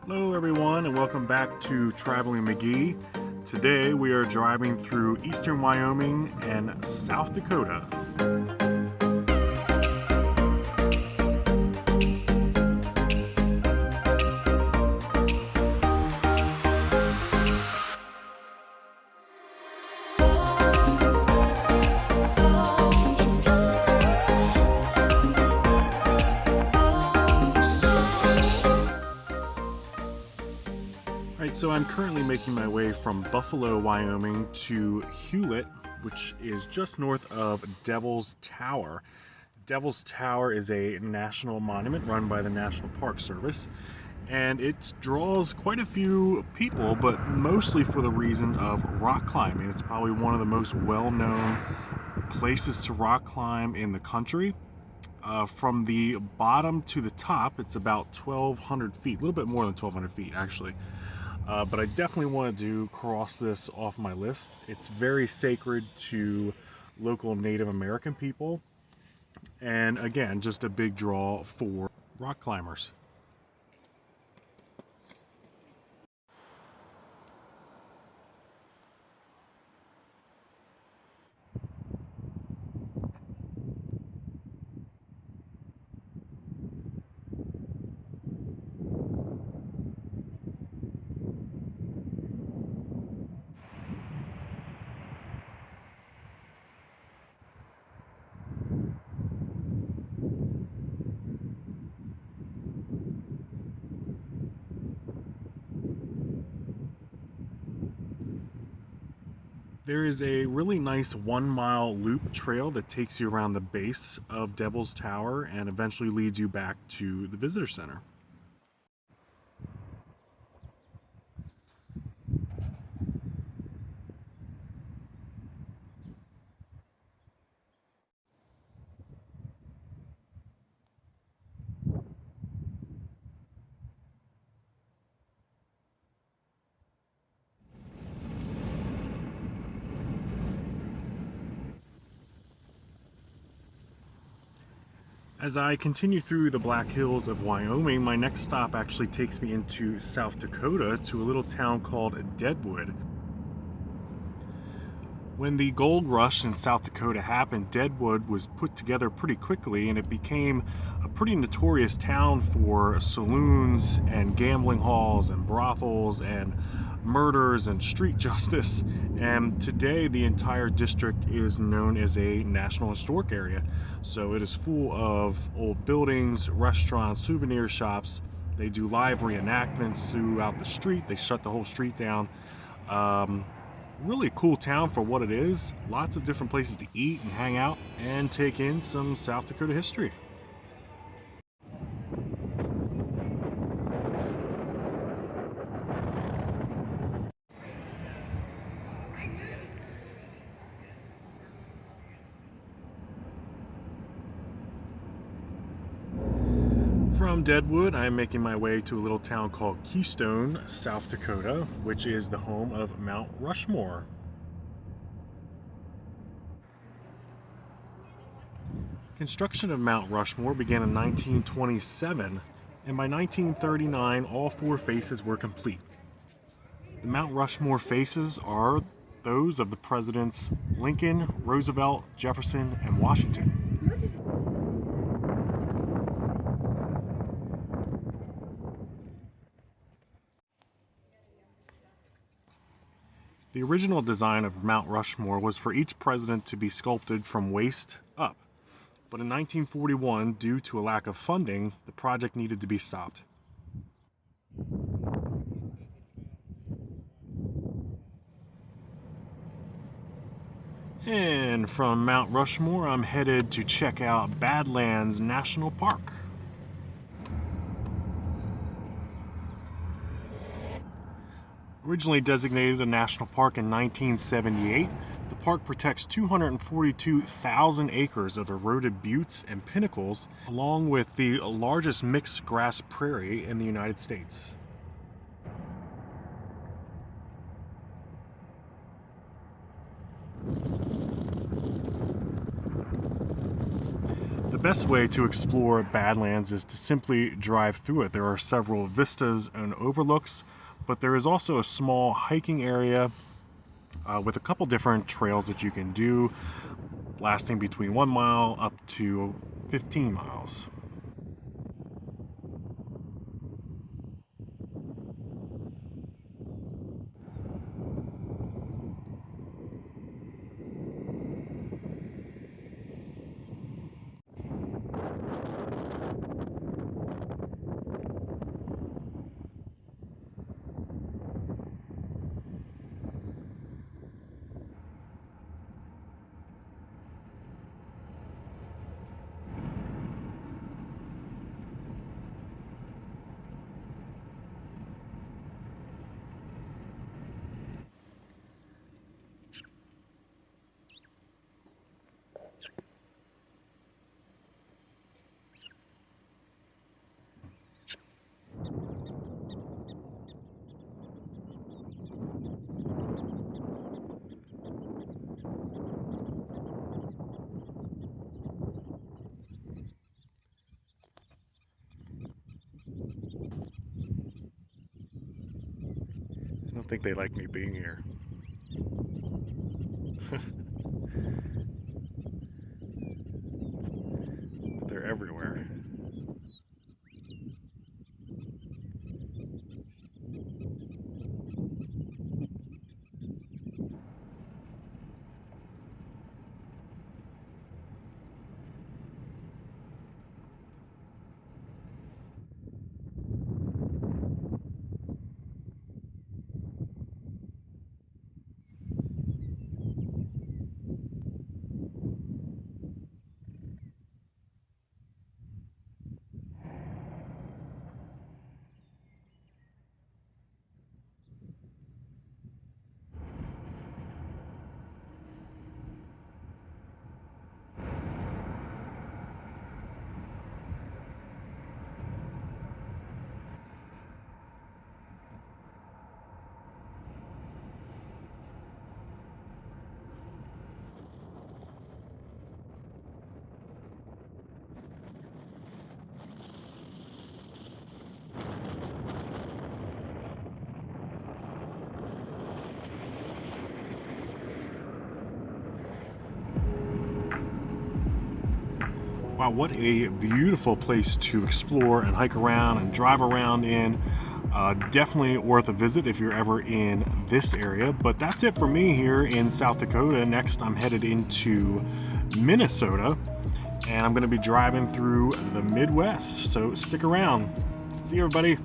Hello everyone and welcome back to Traveling McGee. Today we are driving through eastern Wyoming and South Dakota. So I'm currently making my way from Buffalo, Wyoming to Hewlett, which is just north of Devil's Tower. Devil's Tower is a national monument run by the National Park Service, and it draws quite a few people, but mostly for the reason of rock climbing. It's probably one of the most well-known places to rock climb in the country. From the bottom to the top, it's about 1,200 feet, a little bit more than 1,200 feet actually. But I definitely wanted to cross this off my list. It's very sacred to local Native American people, and again, just a big draw for rock climbers. There is a really nice 1-mile loop trail that takes you around the base of Devil's Tower and eventually leads you back to the visitor center. As I continue through the Black Hills of Wyoming, my next stop actually takes me into South Dakota to a little town called Deadwood. When the gold rush in South Dakota happened, Deadwood was put together pretty quickly, and it became a pretty notorious town for saloons and gambling halls and brothels and murders and street justice. And today the entire district is known as a National Historic Area. So it is full of old buildings, restaurants, souvenir shops. They do live reenactments throughout the street. They shut the whole street down. Really cool town for what it is. Lots of different places to eat and hang out and take in some South Dakota history. From Deadwood, I am making my way to a little town called Keystone, South Dakota, which is the home of Mount Rushmore. Construction of Mount Rushmore began in 1927, and by 1939, all 4 faces were complete. The Mount Rushmore faces are those of the presidents Lincoln, Roosevelt, Jefferson, and Washington. The original design of Mount Rushmore was for each president to be sculpted from waist up, but in 1941, due to a lack of funding, the project needed to be stopped. And from Mount Rushmore, I'm headed to check out Badlands National Park. Originally designated a national park in 1978, the park protects 242,000 acres of eroded buttes and pinnacles, along with the largest mixed grass prairie in the United States. The best way to explore Badlands is to simply drive through it. There are several vistas and overlooks, but there is also a small hiking area with a couple different trails that you can do, lasting between 1 mile up to 15 miles. I don't think they like me being here. But they're everywhere. Wow, what a beautiful place to explore and hike around and drive around in. Definitely worth a visit if you're ever in this area. But that's it for me here in South Dakota. Next, I'm headed into Minnesota, and I'm going to be driving through the Midwest. So stick around. See you, everybody.